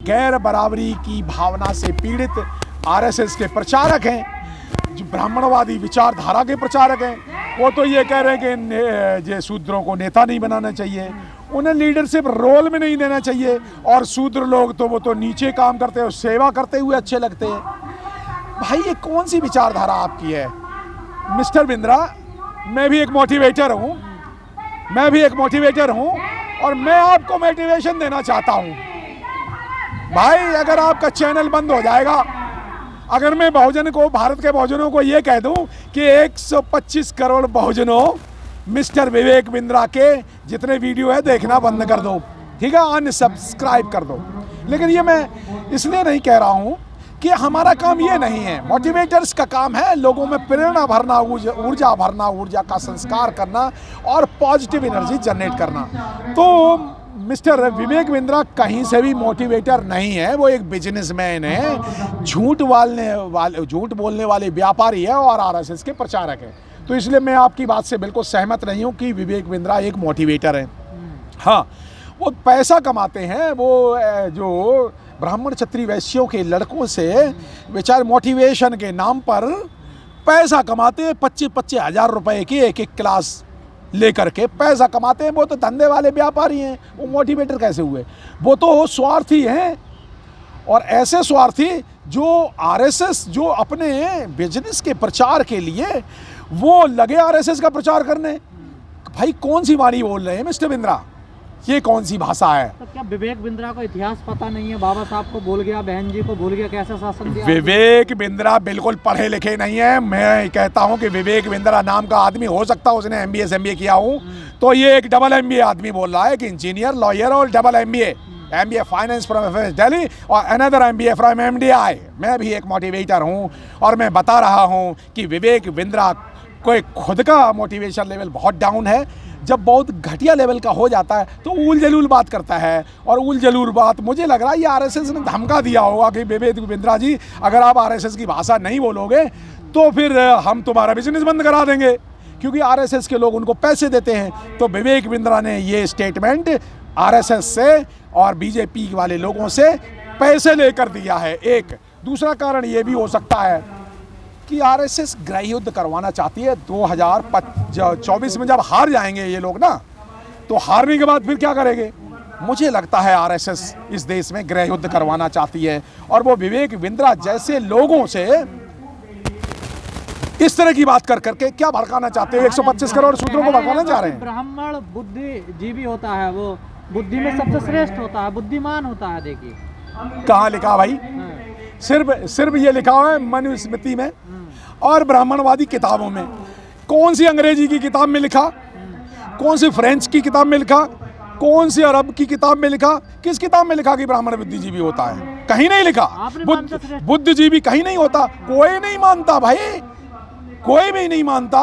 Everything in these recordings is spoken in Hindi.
गैर बराबरी की भावना से पीड़ित आरएसएस के प्रचारक हैं, जो ब्राह्मणवादी विचारधारा के प्रचारक हैं, वो तो ये कह रहे हैं कि ये शूद्रों को नेता नहीं बनाना चाहिए, उन्हें लीडरशिप रोल में नहीं देना चाहिए, और शूद्र लोग तो वो तो नीचे काम करते हैं, सेवा करते हुए अच्छे लगते हैं। भाई ये कौन सी विचारधारा आपकी है मिस्टर बिंद्रा? मैं भी एक मोटिवेटर हूँ, और मैं आपको मोटिवेशन देना चाहता हूँ। भाई अगर आपका चैनल बंद हो जाएगा, अगर मैं बहुजन को, भारत के बहुजनों को ये कह दूं कि 125 करोड़ बहुजनों मिस्टर विवेक बिंद्रा के जितने वीडियो है देखना बंद कर दो, ठीक है, अनसब्सक्राइब कर दो। लेकिन ये मैं इसलिए नहीं कह रहा हूँ कि हमारा काम ये नहीं है। मोटिवेटर्स का काम है लोगों में प्रेरणा भरना, ऊर्जा भरना, ऊर्जा का संस्कार करना और पॉजिटिव एनर्जी जनरेट करना। तो मिस्टर विवेक बिंद्रा कहीं से भी मोटिवेटर नहीं है, वो एक बिजनेसमैन है, झूठ बोलने वाले व्यापारी है और आरएसएस के प्रचारक है। तो इसलिए मैं आपकी बात से बिल्कुल सहमत नहीं हूँ कि विवेक बिंद्रा एक मोटिवेटर है। हाँ, वो पैसा कमाते हैं, वो जो ब्राह्मण क्षत्रिय वैश्यों के लड़कों से बेचारे मोटिवेशन के नाम पर पैसा कमाते हैं, 25-25 हज़ार रुपए की एक क्लास लेकर के पैसा कमाते हैं। वो तो धंधे वाले व्यापारी हैं, वो मोटिवेटर कैसे हुए? वो तो स्वार्थी हैं, और ऐसे स्वार्थी जो आरएसएस, जो अपने बिजनेस के प्रचार के लिए वो लगे आरएसएस का प्रचार करने। भाई कौन सी वाणी बोल रहे हैं मिस्टर बिंद्रा? ये कौन सी भाषा है? तो क्या विवेक बिंद्रा को इतिहास पता नहीं है? बाबा साहब को भूल गया, बहन जी को भूल गया, कैसा शासन दिया? विवेक बिंद्रा बिल्कुल पढ़े लिखे नहीं है। मैं कहता हूं कि विवेक बिंद्रा नाम का आदमी हो सकता है उसने MBA किया हूं, तो ये एक डबल MBA आदमी बोल रहा है कि इंजीनियर, लॉयर और double MBA finance from Delhi और अनदर MBA फ्रॉम MDI। मैं भी एक मोटिवेटर हूं और मैं बता रहा हूं कि विवेक बिंद्रा कोई खुद का मोटिवेशन लेवल बहुत डाउन है। जब बहुत घटिया लेवल का हो जाता है तो उल जलूल बात करता है, और उल जलूल बात मुझे लग रहा है ये आरएसएस ने धमका दिया होगा कि विवेक बिंद्रा जी अगर आप आरएसएस की भाषा नहीं बोलोगे तो फिर हम तुम्हारा बिजनेस बंद करा देंगे, क्योंकि आरएसएस के लोग उनको पैसे देते हैं। तो विवेक बिंद्रा ने ये स्टेटमेंट आरएसएस से और बीजेपी वाले लोगों से पैसे लेकर दिया है। एक दूसरा कारण ये भी हो सकता है कि आरएसएस गृह युद्ध करवाना चाहती है 2024 में। जब हार जाएंगे ये लोग ना, तो हारने के बाद फिर क्या करेंगे? मुझे लगता है आरएसएस इस देश में गृह युद्ध करवाना चाहती है, और वो विवेक बिंद्रा जैसे लोगों से इस तरह की बात कर करके क्या भड़काना चाहते हैं? 125 करोड़ शूद्रों को भड़काना चाह रहे हैं। ब्राह्मण बुद्धिजीवी होता है, वो बुद्धि में सबसे श्रेष्ठ होता है, बुद्धिमान होता है। देखिए कहाँ लिखा भाई? सिर्फ ये लिखा हुआ है मनुस्मृति में और ब्राह्मणवादी किताबों में। कौन सी अंग्रेजी की किताब में लिखा? कौन सी फ्रेंच की किताब में लिखा? कौन सी अरब की किताब में लिखा? किस किताब में लिखा कि ब्राह्मण बुद्धिजीवी होता है? कहीं नहीं लिखा। बुद्धिजीवी कहीं नहीं होता, कोई नहीं मानता भाई, कोई भी नहीं मानता।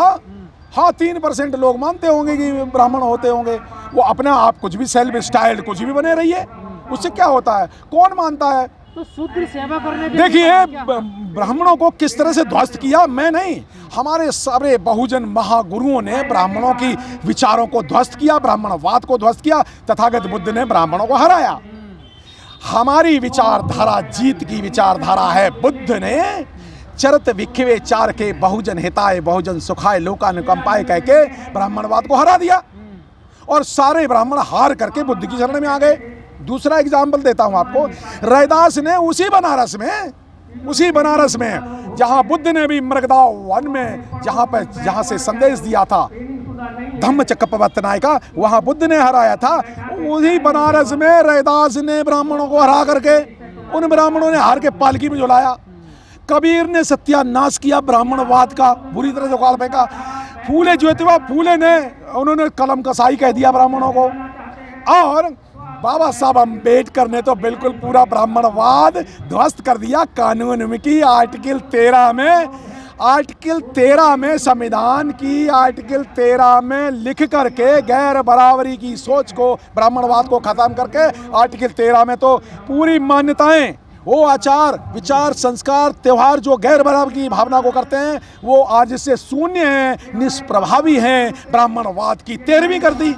हाँ, 3% लोग मानते होंगे कि ब्राह्मण होते होंगे, वो अपना आप कुछ भी सेल्फ स्टाइल्ड कुछ भी बने रहिए, उससे क्या होता है? कौन मानता है? तो शूद्र सेवा करने देखिए ब्राह्मणों को किस तरह से ध्वस्त किया, मैं नहीं, हमारे सारे बहुजन महागुरुओं ने ब्राह्मणों की विचारों को ध्वस्त किया, ब्राह्मणवाद को ध्वस्त किया। तथागत बुद्ध ने ब्राह्मणों को हराया। हमारी विचारधारा जीत की विचारधारा है। बुद्ध ने चरत विखिवे चार के बहुजन हिताय बहुजन सुखाय लोकानुकंपाय कह के ब्राह्मणवाद को हरा दिया, और सारे ब्राह्मण हार करके बुद्ध की शरण में आ गए। दूसरा एग्जाम्पल देता हूं आपको, रैदास ने उसी बनारस में जहां बुद्ध ने भी मृगदाव वन में जहां से संदेश दिया था धम्मचक्कप्रवर्तनाय का, वहां बुद्ध ने हराया था। उसी बनारस में रैदास ने ब्राह्मणों को हरा करके उन ब्राह्मणों ने हार के पालकी में झुलाया। कबीर ने सत्यानाश किया ब्राह्मणवाद का, बुरी तरह जुगाड़ फेंका। फूले ज्योतिबा फूले ने उन्होंने कलम कसाई कह दिया ब्राह्मणों को, और बाबा साहब अम्बेडकर ने तो बिल्कुल पूरा ब्राह्मणवाद ध्वस्त कर दिया। कानून में की आर्टिकल 13 में संविधान की आर्टिकल 13 में लिख करके गैर बराबरी की सोच को, ब्राह्मणवाद को खत्म करके आर्टिकल 13 में तो पूरी मान्यताएं, वो आचार विचार संस्कार त्यौहार जो गैर बराबरी की भावना को करते हैं, वो आज से शून्य हैं, निष्प्रभावी हैं। ब्राह्मणवाद की 13वीं कर दी।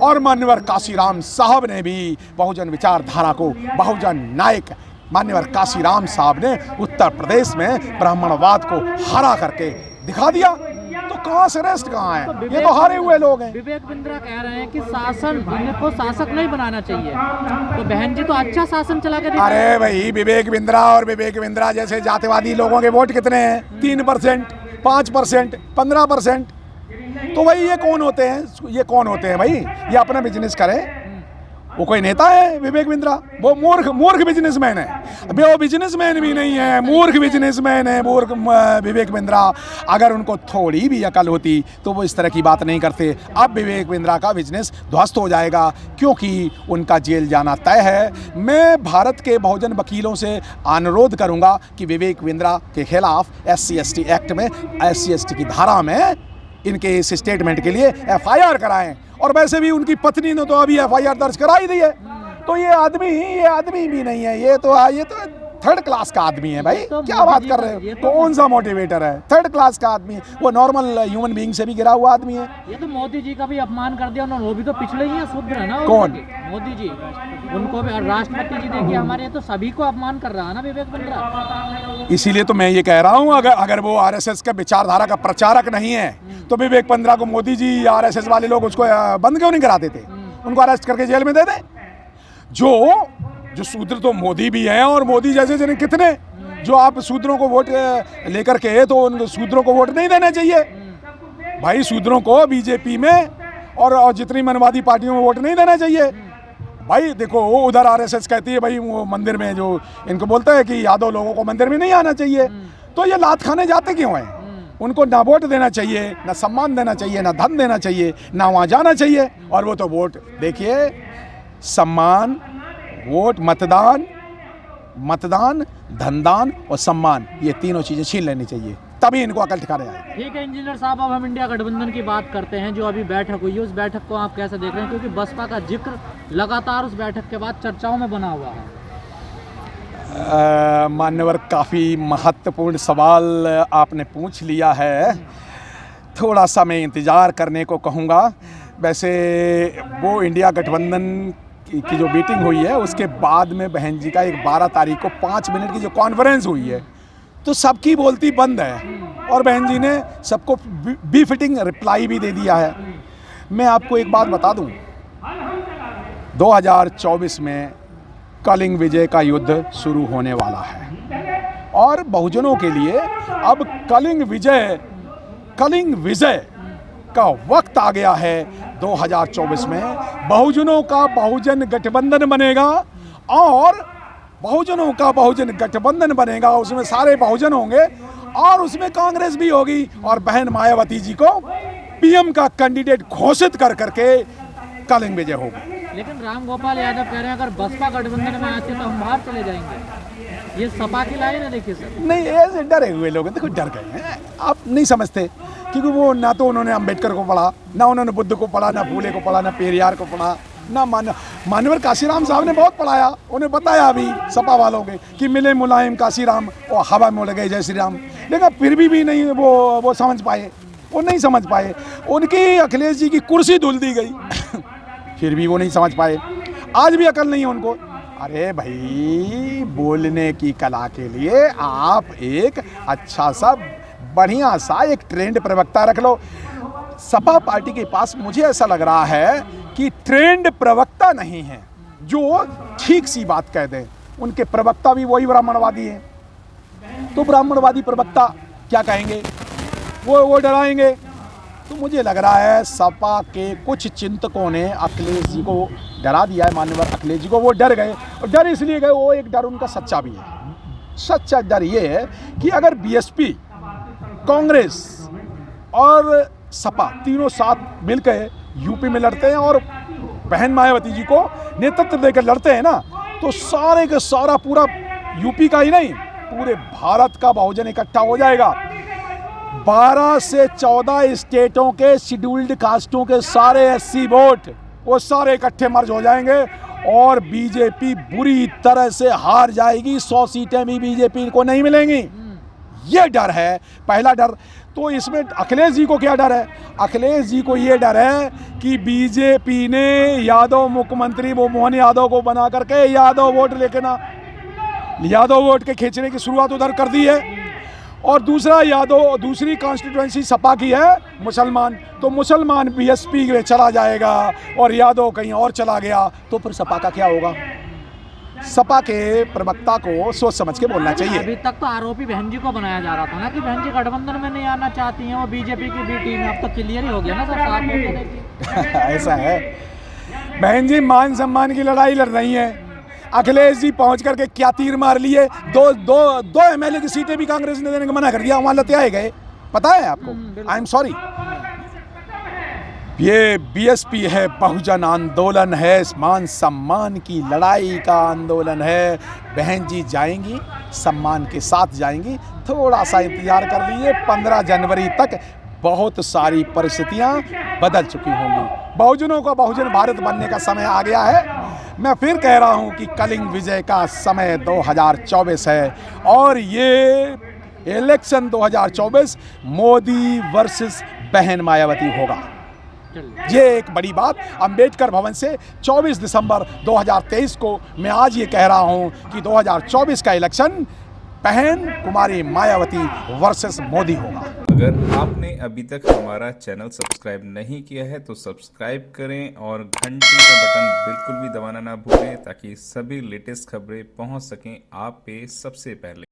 और मान्यवर काशीराम साहब ने भी बहुजन विचारधारा को, बहुजन नायक मान्यवर काशीराम साहब ने उत्तर प्रदेश में ब्राह्मणवाद को हरा करके दिखा दिया। तो कहाँ से रेस्ट कहाँ है? तो ये तो हारे हुए लोग हैं। विवेक बिंद्रा कह रहे हैं कि शासन, इनको शासक नहीं बनाना चाहिए। तो बहन जी तो अच्छा शासन चला के दिखाया। अरे भाई, विवेक बिंद्रा और विवेक बिंद्रा जैसे जातिवादी लोगों के वोट कितने हैं? 3%, 5%, 15%। तो भाई ये कौन होते हैं? ये कौन होते हैं भाई? ये अपना बिजनेस करें। वो कोई नेता है विवेक बिंद्रा? वो मूर्ख बिजनेसमैन है। अबे वो बिजनेसमैन भी नहीं है, मूर्ख बिजनेसमैन है, मूर्ख विवेक बिंद्रा। अगर उनको थोड़ी भी अकल होती तो वो इस तरह की बात नहीं करते। अब विवेक बिंद्रा का बिजनेस ध्वस्त हो जाएगा क्योंकि उनका जेल जाना तय है। मैं भारत के बहुजन वकीलों से अनुरोध करूंगा कि विवेक बिंद्रा के खिलाफ SC/ST एक्ट में, SC/ST की धारा में इनके इस स्टेटमेंट के लिए FIR कराएं। और वैसे भी उनकी पत्नी ने तो अभी FIR दर्ज करा ही दी है। तो ये आदमी भी नहीं है, ये तो थर्ड क्लास का आदमी है भाई। तो क्या बात कर रहे हो? कौन सा मोटिवेटर है? थर्ड क्लास का आदमी है। वो नॉर्मल ह्यूमन बीइंग से भी गिरा हुआ आदमी है। ये तो मोदी जी का भी अपमान कर दिया उन्होंने। वो भी तो पिछले ही हैं, शूद्र है ना। कौन? मोदी जी। उनको भी, और राष्ट्रपति जी देखिए हमारे, तो सभी को अपमान कर रहा है ना विवेक बिंद्रा। इसीलिए तो मैं ये कह रहा हूँ, अगर वो RSS का विचारधारा का प्रचारक नहीं है तो विवेक बिंद्रा को मोदी जी, RSS वाले लोग उसको बंद क्यों नहीं करा देते? उनको अरेस्ट करके जेल में दे दें। जो शूद्र तो मोदी भी हैं, और मोदी जैसे जने कितने जो आप शूद्रों को वोट लेकर के, तो उन शूद्रों को वोट नहीं देना चाहिए भाई। शूद्रों को बीजेपी में और जितनी मनवादी पार्टियों में वोट नहीं देना चाहिए भाई। देखो उधर RSS कहती है भाई, वो मंदिर में जो इनको बोलता है कि यादव लोगों को मंदिर में नहीं आना चाहिए। तो ये लात खाने जाते क्यों हैं? उनको ना वोट देना चाहिए, ना सम्मान देना चाहिए, ना धन देना चाहिए, ना वहाँ जाना चाहिए। और वो तो वोट, देखिए, सम्मान, वोट, मतदान, धनदान और सम्मान, ये तीनों चीज़ें छीन लेनी चाहिए, तभी इनको अकल ठिकाने आए। ठीक है इंजीनियर साहब, अब हम इंडिया गठबंधन की बात करते हैं। जो अभी बैठक हुई है, उस बैठक को आप कैसे देख रहे हैं? क्योंकि बसपा का जिक्र लगातार उस बैठक के बाद चर्चाओं में बना हुआ है। मान्यवर, काफ़ी महत्वपूर्ण सवाल आपने पूछ लिया है। थोड़ा सा मैं इंतज़ार करने को कहूँगा। वैसे वो इंडिया गठबंधन की जो मीटिंग हुई है, उसके बाद में बहन जी का एक 12 तारीख को 5 मिनट की जो कॉन्फ्रेंस हुई है, तो सबकी बोलती बंद है और बहन जी ने सबको बी-फिटिंग रिप्लाई भी दे दिया है। मैं आपको एक बात बता दूं, 2024 में कलिंग विजय का युद्ध शुरू होने वाला है और बहुजनों के लिए अब कलिंग विजय का वक्त आ गया है। 2024 में बहुजनों का बहुजन गठबंधन बनेगा और बहुजनों का बहुजन गठबंधन बनेगा, उसमें सारे बहुजन होंगे और उसमें कांग्रेस भी होगी और बहन मायावती जी को PM का कैंडिडेट घोषित कर करके कलिंग विजय होगी। लेकिन राम गोपाल यादव कह रहे हैं अगर बसपा गठबंधन में आती है तो हम बाहर चले जाएंगे। ये सपा की लाइन है, देखिए सर। नहीं, ऐसे डरे हुए लोग हैं, देखो डर गए हैं, आप नहीं समझते, क्योंकि वो ना तो उन्होंने अंबेडकर को पढ़ा, ना उन्होंने बुद्ध को पढ़ा, ना फूले को पढ़ा, ना पेरियार को पढ़ा, ना मान्यवर काशीराम साहब ने बहुत पढ़ाया। उन्हें बताया अभी सपा वालों के कि मिले मुलायम काशीराम और हवा में उड़ गए जय श्री राम, लेकिन फिर भी नहीं वो समझ पाए, वो नहीं समझ पाए। उनकी अखिलेश जी की कुर्सी धुल दी गई फिर भी वो नहीं समझ पाए। आज भी अकल नहीं है उनको। अरे भाई, बोलने की कला के लिए आप एक अच्छा सा बढ़िया सा एक ट्रेंड प्रवक्ता रख लो। सपा पार्टी के पास मुझे ऐसा लग रहा है कि ट्रेंड प्रवक्ता नहीं है जो ठीक सी बात कह दें। उनके प्रवक्ता भी वही ब्राह्मणवादी हैं, तो ब्राह्मणवादी प्रवक्ता क्या कहेंगे? वो डराएंगे। तो मुझे लग रहा है सपा के कुछ चिंतकों ने अखिलेश जी को डरा दिया है। माननीय अखिलेश जी को वो डर गए, और डर इसलिए गए, वो एक डर उनका सच्चा भी है। सच्चा डर ये है कि अगर BSP, कांग्रेस और सपा तीनों साथ मिलकर यूपी में लड़ते हैं और बहन मायावती जी को नेतृत्व देकर लड़ते हैं ना, तो सारे का सारा पूरा यूपी का ही नहीं, पूरे भारत का बहुजन इकट्ठा हो जाएगा। 12 से 14 स्टेटों के शेड्यूल्ड कास्टों के सारे SC वोट वो सारे इकट्ठे मर्ज हो जाएंगे और बीजेपी बुरी तरह से हार जाएगी। 100 सीटें भी बीजेपी को नहीं मिलेंगी। ये डर है, पहला डर। तो इसमें अखिलेश जी को क्या डर है? अखिलेश जी को ये डर है कि बीजेपी ने यादव मुख्यमंत्री वो मोहन यादव को बना करके यादव वोट लेके ना यादव वोट के खींचने की शुरुआत उधर कर दी है। और दूसरा यादव दूसरी कॉन्स्टिट्यूएंसी सपा की है मुसलमान, तो मुसलमान बीएसपी में चला जाएगा और यादव कहीं और चला गया तो फिर सपा का क्या होगा? सपा के प्रवक्ता को सोच समझ के बोलना चाहिए। अभी तक तो आरोपी बहन जी को बनाया जा रहा था ना कि बहन जी गठबंधन में नहीं आना चाहती हैं, वो बीजेपी की बी टीम है। अब तो क्लियर ही हो गया ना सर, साफ हो गया देखिए। ऐसा है, बहन जी मान सम्मान की लड़ाई लड़ रही हैं। अखिलेश जी पहुंच करके क्या तीर मार लिए, दो एमएलए की सीटें भी कांग्रेस ने देने को मना कर दिया, वहां लतियाए गए, पता है आपको? आई एम सॉरी, ये बीएसपी है, बहुजन आंदोलन है, मान सम्मान की लड़ाई का आंदोलन है। बहन जी जाएंगी, सम्मान के साथ जाएंगी, थोड़ा सा इंतजार कर लीजिए, 15 जनवरी तक बहुत सारी परिस्थितियां बदल चुकी होंगी। बहुजनों का बहुजन भारत बनने का समय आ गया है। मैं फिर कह रहा हूं कि कलिंग विजय का समय 2024 है और ये इलेक्शन 2024 मोदी वर्सेस बहन मायावती होगा। ये एक बड़ी बात अंबेडकर भवन से 24 दिसंबर 2023 को मैं आज ये कह रहा हूं कि 2024 का इलेक्शन बहन कुमारी मायावती वर्सेस मोदी होगा। अगर आपने अभी तक हमारा चैनल सब्सक्राइब नहीं किया है तो सब्सक्राइब करें और घंटी का बटन बिल्कुल भी दबाना ना भूलें ताकि सभी लेटेस्ट खबरें पहुंच सकें आप पे सबसे पहले।